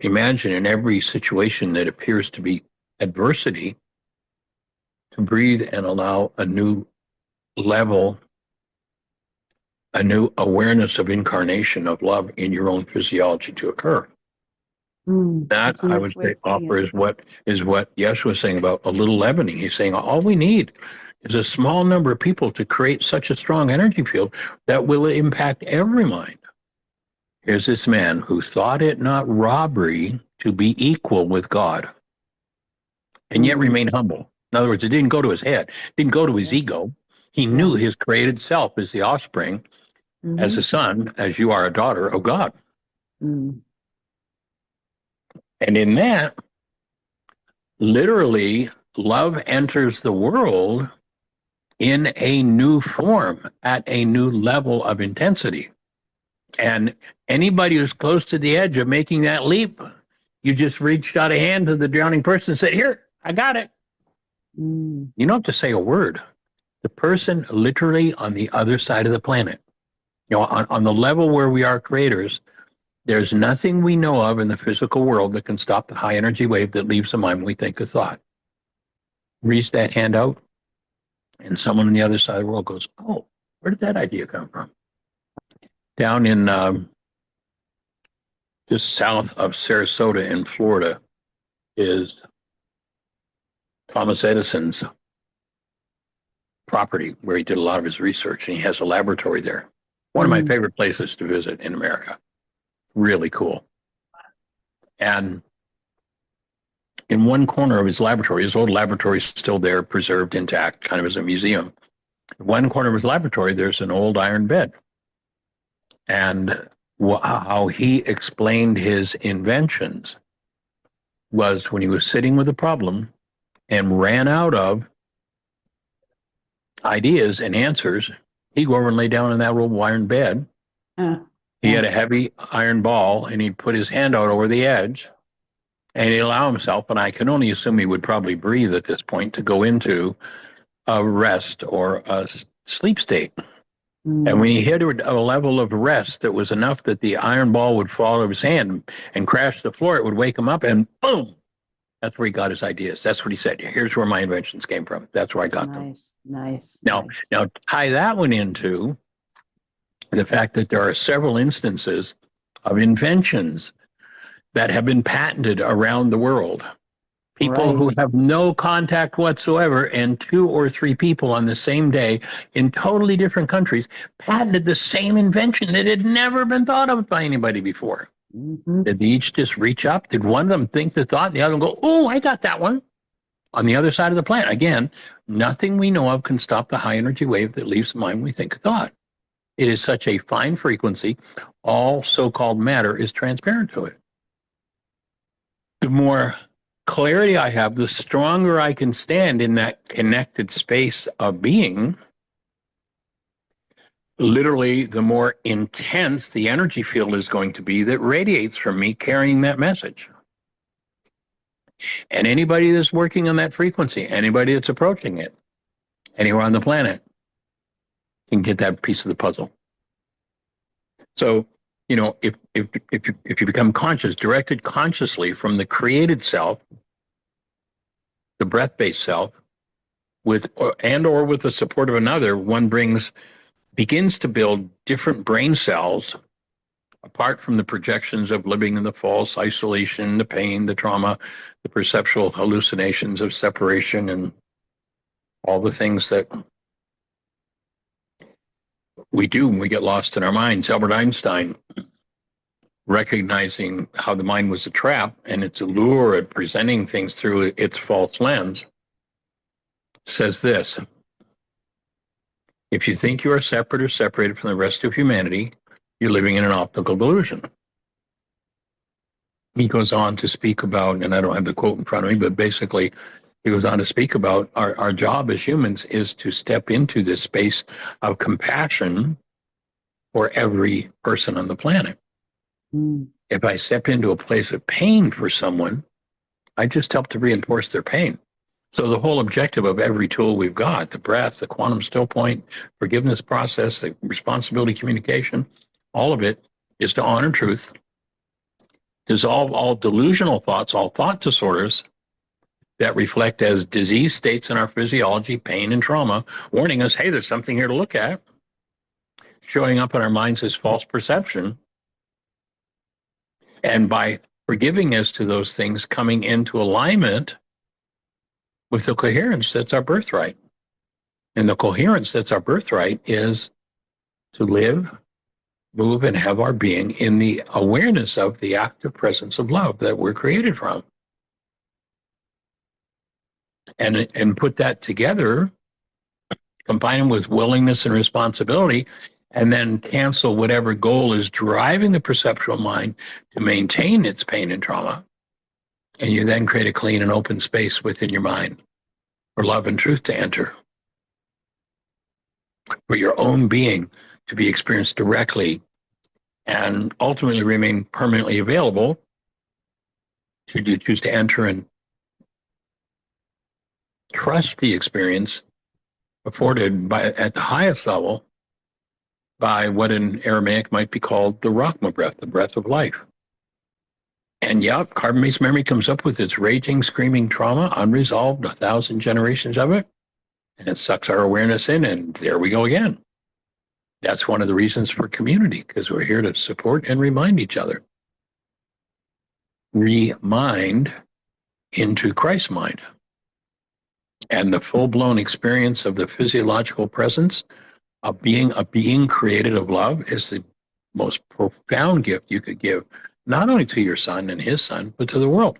imagine in every situation that appears to be adversity, to breathe and allow a new level, a new awareness of incarnation of love in your own physiology to occur. That, That's a I nice would way say, of putting offer it. is what Yeshua was saying about a little leavening. He's saying all we need is a small number of people to create such a strong energy field that will impact every mind. Here's this man who thought it not robbery to be equal with God, and yet Mm, remain humble. In other words, it didn't go to his head, didn't go to his yeah, ego. He yeah. knew his created self as the offspring, as Mm-hmm. a son, as you are a daughter of God. Mm, And in that, literally, love enters the world in a new form, at a new level of intensity. And anybody who's close to the edge of making that leap, you just reached out a hand to the drowning person and said, Here, I got it. mm, You don't have to say a word. The person literally on the other side of the planet, on the level where we are creators, there's nothing we know of in the physical world that can stop the high energy wave that leaves the mind when we think a thought. Reach that hand out, and someone on the other side of the world goes, Oh, where did that idea come from? Down in just south of Sarasota in Florida is Thomas Edison's property where he did a lot of his research, and he has a laboratory there. One of my mm. favorite places to visit in America. Really cool. And in one corner of his laboratory, his old laboratory is still there, preserved intact, kind of as a museum. In one corner of his laboratory, there's an old iron bed. And how he explained his inventions was when he was sitting with a problem and ran out of ideas and answers, he'd go over and lay down in that old iron bed. He Yeah. had a heavy iron ball, and he'd put his hand out over the edge, and he'd allow himself, and I can only assume he would probably breathe at this point, to go into a rest or a sleep state. And when Mm, he hit a level of rest that was enough that the iron ball would fall out of his hand and crash to the floor, it would wake him up, and boom, that's where he got his ideas. That's what he said. Here's where my inventions came from. That's where I got them. nice, nice, Now, nice. now tie that one into the fact that there are several instances of inventions that have been patented around the world. People Right. who have no contact whatsoever, and two or three people on the same day in totally different countries patented the same invention that had never been thought of by anybody before. Mm-hmm. Did they each just reach up? Did one of them think the thought and the other one go, Oh, I got that one? On the other side of the planet. Again, nothing we know of can stop the high energy wave that leaves the mind when we think a thought. It is such a fine frequency, all so-called matter is transparent to it. The more clarity I have, the stronger I can stand in that connected space of being. Literally, the more intense the energy field is going to be that radiates from me carrying that message. And anybody that's working on that frequency, anybody that's approaching it, anywhere on the planet, can get that piece of the puzzle. So, if you become conscious, directed consciously from the created self, the breath-based self, with or with the support of another, one begins to build different brain cells apart from the projections of living in the false isolation, the pain, the trauma, the perceptual hallucinations of separation, and all the things that we do when we get lost in our minds. Albert Einstein, recognizing how the mind was a trap and its allure at presenting things through its false lens, says this: if you think you are separate or separated from the rest of humanity, you're living in an optical delusion. He goes on to speak about, and I don't have the quote in front of me, but basically he goes on to speak about our job as humans is to step into this space of compassion for every person on the planet. Mm, If I step into a place of pain for someone, I just help to reinforce their pain. So the whole objective of every tool we've got, the breath, the quantum still point, forgiveness process, the responsibility communication, all of it is to honor truth, dissolve all delusional thoughts, all thought disorders that reflect as disease states in our physiology, pain and trauma, warning us, hey, there's something here to look at, showing up in our minds as false perception. And by forgiving us to those things, coming into alignment with the coherence that's our birthright. And the coherence that's our birthright is to live, move, and have our being in the awareness of the active presence of love that we're created from. And put that together, combine them with willingness and responsibility, and then cancel whatever goal is driving the perceptual mind to maintain its pain and trauma. And you then create a clean and open space within your mind for love and truth to enter, for your own being to be experienced directly and ultimately remain permanently available should you choose to enter and trust the experience afforded by at the highest level by what in Aramaic might be called the Rachma breath, the breath of life. And yeah, carbon-based memory comes up with its raging, screaming trauma, unresolved, 1,000 generations of it, and it sucks our awareness in, and there we go again. That's one of the reasons for community, because we're here to support and remind each other. Remind into Christ's mind. And the full-blown experience of the physiological presence of being a being created of love is the most profound gift you could give, not only to your son and his son, but to the world.